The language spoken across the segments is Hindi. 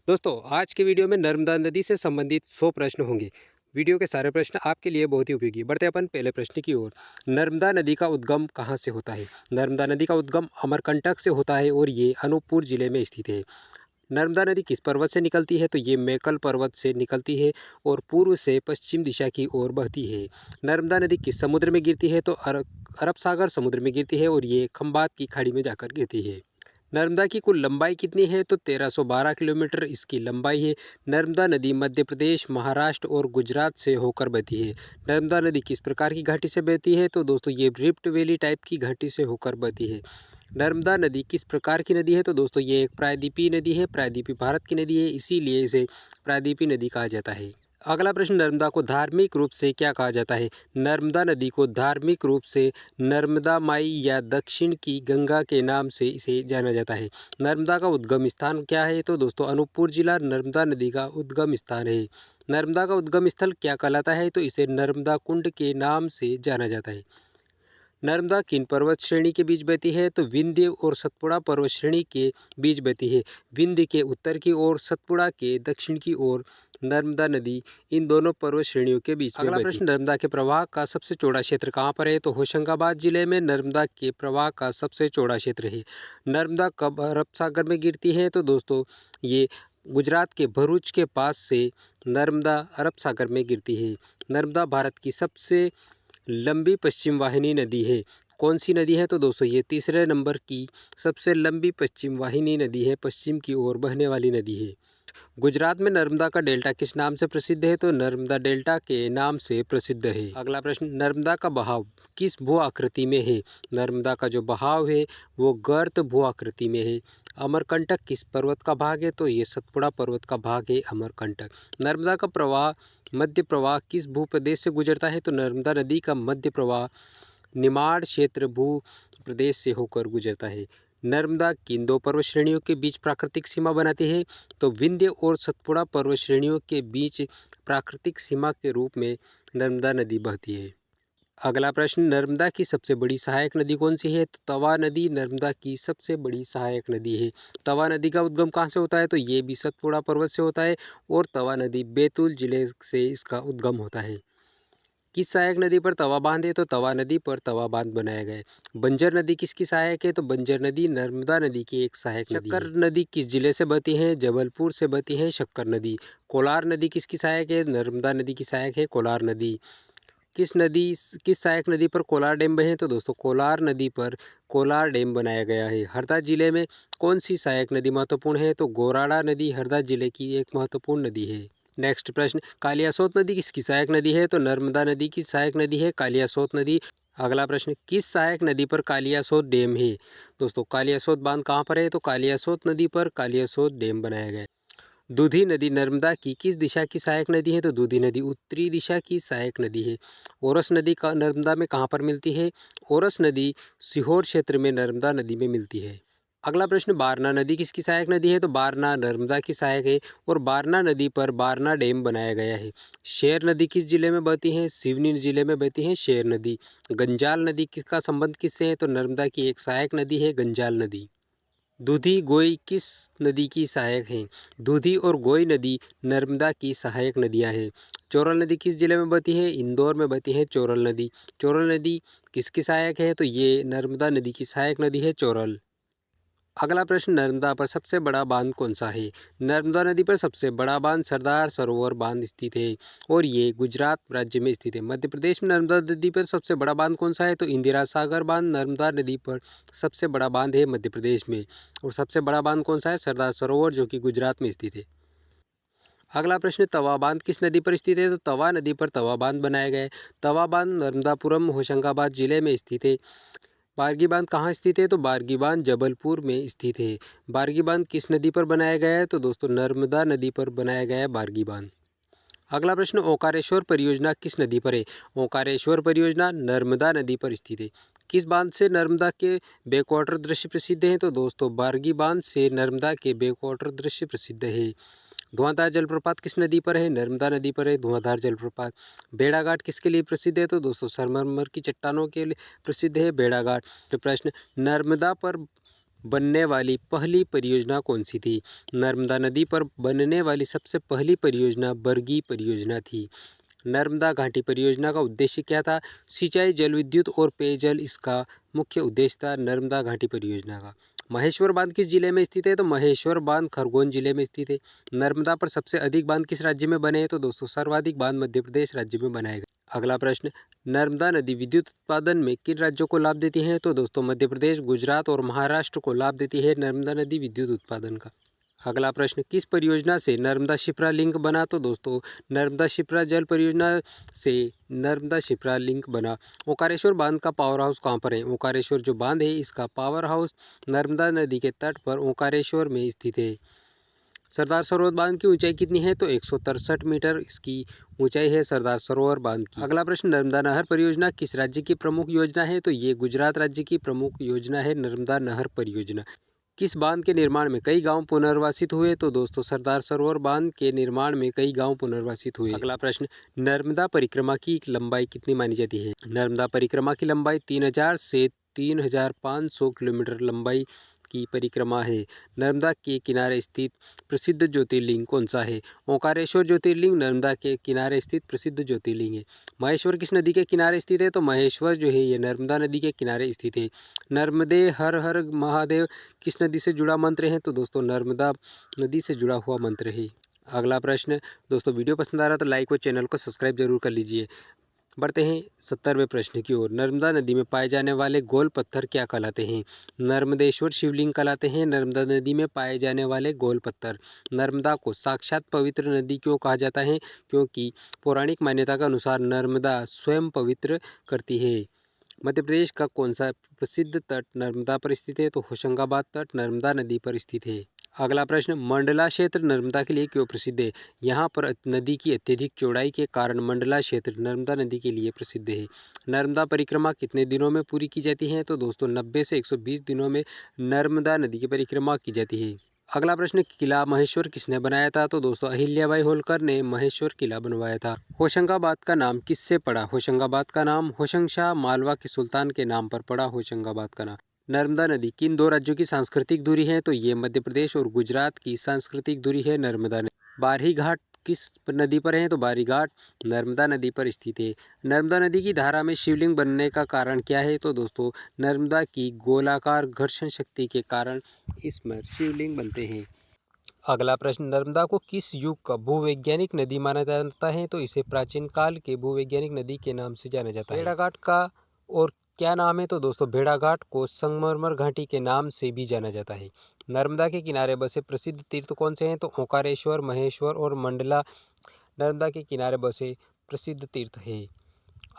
दोस्तों आज के वीडियो में नर्मदा नदी से संबंधित 100 प्रश्न होंगे। वीडियो के सारे प्रश्न आपके लिए बहुत ही उपयोगी। बढ़ते अपन पहले प्रश्न की ओर। नर्मदा नदी का उद्गम कहाँ से होता है? नर्मदा नदी का उद्गम अमरकंटक से होता है और ये अनूपपुर जिले में स्थित है। नर्मदा नदी किस पर्वत से निकलती है? तो ये मैकल पर्वत से निकलती है और पूर्व से पश्चिम दिशा की ओर बहती है। नर्मदा नदी किस समुद्र में गिरती है? तो अरब सागर समुद्र में गिरती है और ये खंबात की खाड़ी में जाकर गिरती है। नर्मदा की कुल लंबाई कितनी है? तो 1312 किलोमीटर इसकी लंबाई है। नर्मदा नदी मध्य प्रदेश, महाराष्ट्र और गुजरात से होकर बहती है। नर्मदा नदी किस प्रकार की घाटी से बहती है? तो दोस्तों ये रिफ्ट वैली टाइप की घाटी से होकर बहती है। नर्मदा नदी किस प्रकार की नदी है? तो दोस्तों ये एक प्रायद्वीपीय नदी है। प्रायद्वीपी भारत की नदी है, इसीलिए इसे प्रायद्वीपीय नदी कहा जाता है। अगला प्रश्न, नर्मदा को धार्मिक रूप से क्या कहा जाता है? नर्मदा नदी को धार्मिक रूप से नर्मदा माई या दक्षिण की गंगा के नाम से इसे जाना जाता है। नर्मदा का उद्गम स्थान क्या है? तो दोस्तों अनूपपुर जिला नर्मदा नदी का उद्गम स्थान है। नर्मदा का उद्गम स्थल क्या कहलाता है? तो इसे नर्मदा कुंड के नाम से जाना जाता है। नर्मदा किन पर्वत श्रेणी के बीच बहती है? तो विंध्य और सतपुड़ा पर्वत श्रेणी के बीच बहती है। विंध्य के उत्तर की ओर, सतपुड़ा के दक्षिण की ओर नर्मदा नदी इन दोनों पर्वत श्रेणियों के बीच में। अगला प्रश्न, नर्मदा के प्रवाह का सबसे चौड़ा क्षेत्र कहाँ पर है? तो होशंगाबाद जिले में नर्मदा के प्रवाह का सबसे चौड़ा क्षेत्र है। नर्मदा कब अरब सागर में गिरती है? तो दोस्तों ये गुजरात के भरूच के पास से नर्मदा अरब सागर में गिरती है। नर्मदा भारत की सबसे लंबी पश्चिम वाहिनी नदी है। कौन सी नदी है? तो दोस्तों ये तीसरे नंबर की सबसे लंबी पश्चिम वाहिनी नदी है, पश्चिम की ओर बहने वाली नदी है। गुजरात में नर्मदा का डेल्टा किस नाम से प्रसिद्ध है? तो नर्मदा डेल्टा के नाम से प्रसिद्ध है। अगला प्रश्न, नर्मदा का बहाव किस भू आकृति में है? नर्मदा का जो बहाव है वो गर्त भू आकृति में है। अमरकंटक किस पर्वत का भाग है? तो ये सतपुड़ा पर्वत का भाग है अमरकंटक। नर्मदा का प्रवाह मध्य प्रवाह किस भूप्रदेश से गुजरता है? तो नर्मदा नदी का मध्य प्रवाह निमाड़ क्षेत्र भू प्रदेश से होकर गुजरता है। नर्मदा किन दो पर्वत श्रेणियों के बीच प्राकृतिक सीमा बनाती है? तो विंध्य और सतपुड़ा पर्वत श्रेणियों के बीच प्राकृतिक सीमा के रूप में नर्मदा नदी बहती है। अगला प्रश्न, नर्मदा की सबसे बड़ी सहायक नदी कौन सी है? तो तवा नदी नर्मदा की सबसे बड़ी सहायक नदी है। तवा नदी का उद्गम कहाँ से होता है? तो ये भी सतपुड़ा पर्वत से होता है और तवा नदी बैतूल जिले से इसका उद्गम होता है। किस सहायक नदी पर तवा बांध है? तो तवा नदी पर तवा बांध बनाया गया है। बंजर नदी किसकी सहायक है? तो बंजर नदी नर्मदा नदी की एक सहायक नदी है। शक्कर नदी किस जिले से बहती है? जबलपुर से बहती है शक्कर नदी। कोलार नदी किसकी सहायक है? नर्मदा नदी की सहायक है कोलार नदी। किस सहायक नदी पर कोलार डैम बने हैं? तो दोस्तों कोलार नदी पर कोलार डैम बनाया गया है। हरदा जिले में कौन सी सहायक नदी महत्वपूर्ण है? तो गोराड़ा नदी हरदा जिले की एक महत्वपूर्ण नदी है। नेक्स्ट प्रश्न, कालियासोत नदी किसकी सहायक नदी है? तो नर्मदा नदी की सहायक नदी है कालियासोत नदी। अगला प्रश्न, किस सहायक नदी पर कालियासोत डैम है? दोस्तों कालियासोत बांध कहाँ पर है? तो कालियासोत नदी पर कालियासोत डैम बनाया गया है। दूधी नदी नर्मदा की किस दिशा की सहायक नदी है? तो दूधी नदी उत्तरी दिशा की सहायक नदी है। ओरस नदी का नर्मदा में कहाँ पर मिलती है? ओरस नदी सीहोर क्षेत्र में नर्मदा नदी में मिलती है। अगला प्रश्न, बारना नदी किसकी सहायक नदी है? तो बारना नर्मदा की सहायक है और बारना नदी पर बारना डैम बनाया गया है। शेर नदी किस जिले में बहती है? सिवनी जिले में बहती है शेर नदी। गंजाल नदी किसका संबंध किससे है? तो नर्मदा की एक सहायक नदी है गंजाल नदी। दूधी गोई किस नदी की सहायक हैं? दूधी और गोई नदी नर्मदा की सहायक नदियां हैं। चोरल नदी किस जिले में बहती है? इंदौर में बहती है चोरल नदी। चोरल नदी किसकी सहायक है? तो ये नर्मदा नदी की सहायक नदी है चोरल। अगला प्रश्न, नर्मदा पर सबसे बड़ा बांध कौन सा है? नर्मदा नदी पर सबसे बड़ा बांध सरदार सरोवर बांध स्थित है और ये गुजरात राज्य में स्थित है। मध्य प्रदेश में नर्मदा नदी पर सबसे बड़ा बांध कौन सा है? तो इंदिरा सागर बांध नर्मदा नदी पर सबसे बड़ा बांध है मध्य प्रदेश में। और सबसे बड़ा बांध कौन सा है? सरदार सरोवर, जो कि गुजरात में स्थित है। अगला प्रश्न, तवा बांध किस नदी पर स्थित है? तो तवा नदी पर तवा बांध बनाया गया है। तवा बांध नर्मदापुरम होशंगाबाद जिले में स्थित है। बारगी बांध कहाँ स्थित है? तो बारगी बांध जबलपुर में स्थित है। बारगी बांध किस नदी पर बनाया गया है? तो दोस्तों नर्मदा नदी पर बनाया गया है बारगी बांध। अगला प्रश्न, ओंकारेश्वर परियोजना किस नदी पर है? ओंकारेश्वर परियोजना नर्मदा नदी पर स्थित है। किस बांध से नर्मदा के बैकवाटर दृश्य प्रसिद्ध हैं? तो दोस्तों बारगी बांध से नर्मदा के बैकवाटर दृश्य प्रसिद्ध है। धुआंधार जलप्रपात किस नदी पर है? नर्मदा नदी पर है धुआंधार जलप्रपात। भेड़ाघाट किसके लिए प्रसिद्ध है? तो दोस्तों संगमरमर की चट्टानों के लिए प्रसिद्ध है भेड़ाघाट। तो प्रश्न, नर्मदा पर बनने वाली पहली परियोजना कौन सी थी? नर्मदा नदी पर बनने वाली सबसे पहली परियोजना बरगी परियोजना थी। नर्मदा घाटी परियोजना का उद्देश्य क्या था? सिंचाई, जल विद्युत और पेयजल इसका मुख्य उद्देश्य था नर्मदा घाटी परियोजना का। महेश्वर बांध किस जिले में स्थित है? तो महेश्वर बांध खरगोन जिले में स्थित है। नर्मदा पर सबसे अधिक बांध किस राज्य में बने हैं? तो दोस्तों सर्वाधिक बांध मध्य प्रदेश राज्य में बनाए गए। अगला प्रश्न, नर्मदा नदी विद्युत उत्पादन में किन राज्यों को लाभ देती है? तो दोस्तों मध्य प्रदेश, गुजरात और महाराष्ट्र को लाभ देती है नर्मदा नदी विद्युत उत्पादन का। अगला प्रश्न, किस परियोजना से नर्मदा शिप्रा लिंक बना? तो दोस्तों नर्मदा शिप्रा जल परियोजना से नर्मदा शिप्रा लिंक बना। ओंकारेश्वर बांध का पावर हाउस कहाँ पर है? ओंकारेश्वर जो बांध है इसका पावर हाउस नर्मदा नदी के तट पर ओंकारेश्वर में स्थित है। सरदार सरोवर बांध की ऊंचाई कितनी है? तो 163 मीटर इसकी ऊंचाई है सरदार सरोवर बांध की। अगला प्रश्न, नर्मदा नहर परियोजना किस राज्य की प्रमुख योजना है? तो ये गुजरात राज्य की प्रमुख योजना है नर्मदा नहर परियोजना। किस बांध के निर्माण में कई गांव पुनर्वासित हुए? तो दोस्तों सरदार सरोवर बांध के निर्माण में कई गांव पुनर्वासित हुए। अगला प्रश्न, नर्मदा परिक्रमा की लंबाई कितनी मानी जाती है? नर्मदा परिक्रमा की लंबाई 3000 से 3500 किलोमीटर लंबाई की परिक्रमा है। नर्मदा के किनारे स्थित प्रसिद्ध ज्योतिर्लिंग कौन सा है? ओंकारेश्वर ज्योतिर्लिंग नर्मदा के किनारे स्थित प्रसिद्ध ज्योतिर्लिंग है। महेश्वर किस नदी के किनारे स्थित है? तो महेश्वर जो है ये नर्मदा नदी के किनारे स्थित है। नर्मदे हर हर महादेव किस नदी से जुड़ा मंत्र है? तो दोस्तों नर्मदा नदी से जुड़ा हुआ मंत्र है। अगला प्रश्न, दोस्तों वीडियो पसंद आ रहा तो लाइक और चैनल को सब्सक्राइब जरूर कर लीजिए। बढ़ते हैं 70वें प्रश्न की ओर। नर्मदा नदी में पाए जाने वाले गोल पत्थर क्या कहलाते हैं? नर्मदेश्वर शिवलिंग कहलाते हैं नर्मदा नदी में पाए जाने वाले गोल पत्थर। नर्मदा को साक्षात पवित्र नदी क्यों कहा जाता है? क्योंकि पौराणिक मान्यता के अनुसार नर्मदा स्वयं पवित्र करती है। मध्य प्रदेश का कौन सा प्रसिद्ध तट नर्मदा पर स्थित है? तो होशंगाबाद तट नर्मदा नदी पर स्थित है। अगला प्रश्न, मंडला क्षेत्र नर्मदा के लिए क्यों प्रसिद्ध है? यहाँ पर नदी की अत्यधिक चौड़ाई के कारण मंडला क्षेत्र नर्मदा नदी के लिए प्रसिद्ध है। नर्मदा परिक्रमा कितने दिनों में पूरी की जाती है? तो दोस्तों 90 से 120 दिनों में नर्मदा नदी की परिक्रमा की जाती है। अगला प्रश्न, किला महेश्वर किसने बनाया था? तो दोस्तों अहिल्याबाई होलकर ने महेश्वर किला बनवाया था। होशंगाबाद का नाम किससे पड़ा? होशंगाबाद का नाम होशंगशाह मालवा के सुल्तान के नाम पर पड़ा होशंगाबाद का नाम। नर्मदा नदी किन दो राज्यों की सांस्कृतिक दूरी है? तो ये मध्य प्रदेश और गुजरात की सांस्कृतिक दूरी है नर्मदा नदी। बारही घाट किस नदी पर है? तो बारही घाट नर्मदा नदी पर स्थित है। नर्मदा नदी की धारा में शिवलिंग बनने का कारण क्या है? तो दोस्तों नर्मदा की गोलाकार घर्षण शक्ति के कारण इसमें शिवलिंग बनते हैं। अगला प्रश्न, नर्मदा को किस युग का भूवैज्ञानिक नदी माना जाता है? तो इसे प्राचीन काल के भूवैज्ञानिक नदी के नाम से जाना जाता है। भेड़ाघाट का और क्या नाम है? तो दोस्तों भेड़ाघाट को संगमरमर घाटी के नाम से भी जाना जाता है। नर्मदा के किनारे बसे प्रसिद्ध तीर्थ कौन से हैं? तो ओंकारेश्वर, महेश्वर और मंडला नर्मदा के किनारे बसे प्रसिद्ध तीर्थ है।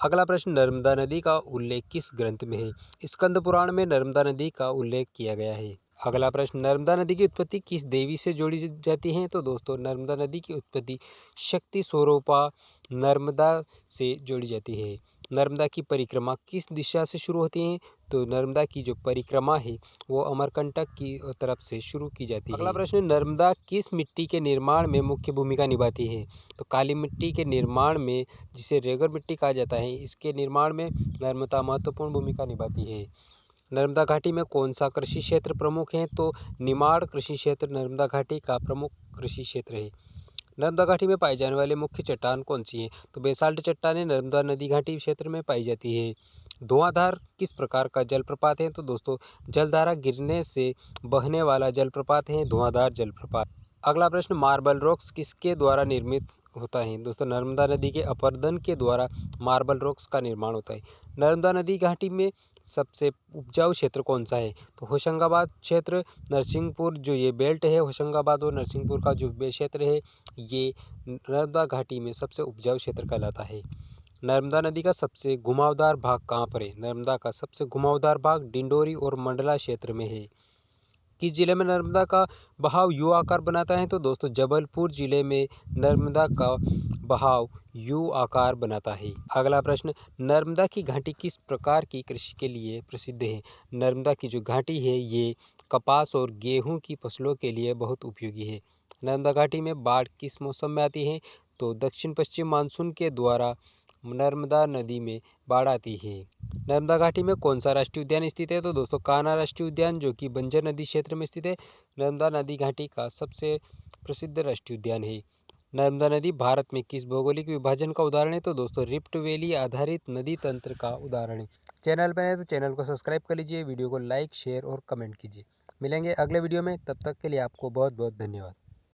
अगला प्रश्न, नर्मदा नदी का उल्लेख किस ग्रंथ में है? स्कंद पुराण में नर्मदा नदी का उल्लेख किया गया है। अगला प्रश्न, नर्मदा नदी की उत्पत्ति किस देवी से जोड़ी जाती है? तो दोस्तों नर्मदा नदी की उत्पत्ति शक्ति स्वरूपा नर्मदा से जोड़ी जाती है। नर्मदा की परिक्रमा किस दिशा से शुरू होती है? तो नर्मदा की जो परिक्रमा है वो अमरकंटक की तरफ से शुरू की जाती है। अगला प्रश्न, नर्मदा किस मिट्टी के निर्माण में मुख्य भूमिका निभाती है? तो काली मिट्टी के निर्माण में, जिसे रेगड़ मिट्टी कहा जाता है, इसके निर्माण में नर्मदा महत्वपूर्ण भूमिका निभाती है। नर्मदा घाटी में कौन सा कृषि क्षेत्र प्रमुख है? तो निमाड़ कृषि क्षेत्र नर्मदा घाटी का प्रमुख कृषि क्षेत्र है। नर्मदा घाटी में पाई जाने वाली मुख्य चट्टान कौन सी है? तो बेसाल्ट चट्टानें नर्मदा नदी घाटी क्षेत्र में पाई जाती है। धुआंधार किस प्रकार का जलप्रपात है? तो दोस्तों जलधारा गिरने से बहने वाला जलप्रपात है धुआंधार जलप्रपात। अगला प्रश्न, मार्बल रॉक्स किसके द्वारा निर्मित होता है? दोस्तों नर्मदा नदी के अपरदन के द्वारा मार्बल रॉक्स का निर्माण होता है। नर्मदा नदी घाटी में सबसे उपजाऊ क्षेत्र कौन सा है? तो होशंगाबाद क्षेत्र, नरसिंहपुर जो ये बेल्ट है होशंगाबाद और नरसिंहपुर का जो क्षेत्र है ये नर्मदा घाटी में सबसे उपजाऊ क्षेत्र कहलाता है। नर्मदा नदी का सबसे घुमावदार भाग कहाँ पर है? नर्मदा का सबसे घुमावदार भाग डिंडोरी और मंडला क्षेत्र में है। किस जिले में नर्मदा का बहाव यू आकार बनाता है? तो दोस्तों जबलपुर जिले में नर्मदा का बहाव यू आकार बनाता है। अगला प्रश्न, नर्मदा की घाटी किस प्रकार की कृषि के लिए प्रसिद्ध है? नर्मदा की जो घाटी है ये कपास और गेहूं की फसलों के लिए बहुत उपयोगी है। नर्मदा घाटी में बाढ़ किस मौसम में आती है? तो दक्षिण पश्चिम मानसून के द्वारा नर्मदा नदी में बाढ़ आती है? नर्मदा घाटी में कौन सा राष्ट्रीय उद्यान स्थित है? तो दोस्तों कान्हा राष्ट्रीय उद्यान, जो कि बंजर नदी क्षेत्र में स्थित है, नर्मदा नदी घाटी का सबसे प्रसिद्ध राष्ट्रीय उद्यान है। नर्मदा नदी भारत में किस भौगोलिक विभाजन का उदाहरण है? तो दोस्तों रिफ्ट वैली आधारित नदी तंत्र का उदाहरण है। चैनल पर है तो चैनल को सब्सक्राइब कर लीजिए, वीडियो को लाइक शेयर और कमेंट कीजिए। मिलेंगे अगले वीडियो में, तब तक के लिए आपको बहुत बहुत धन्यवाद।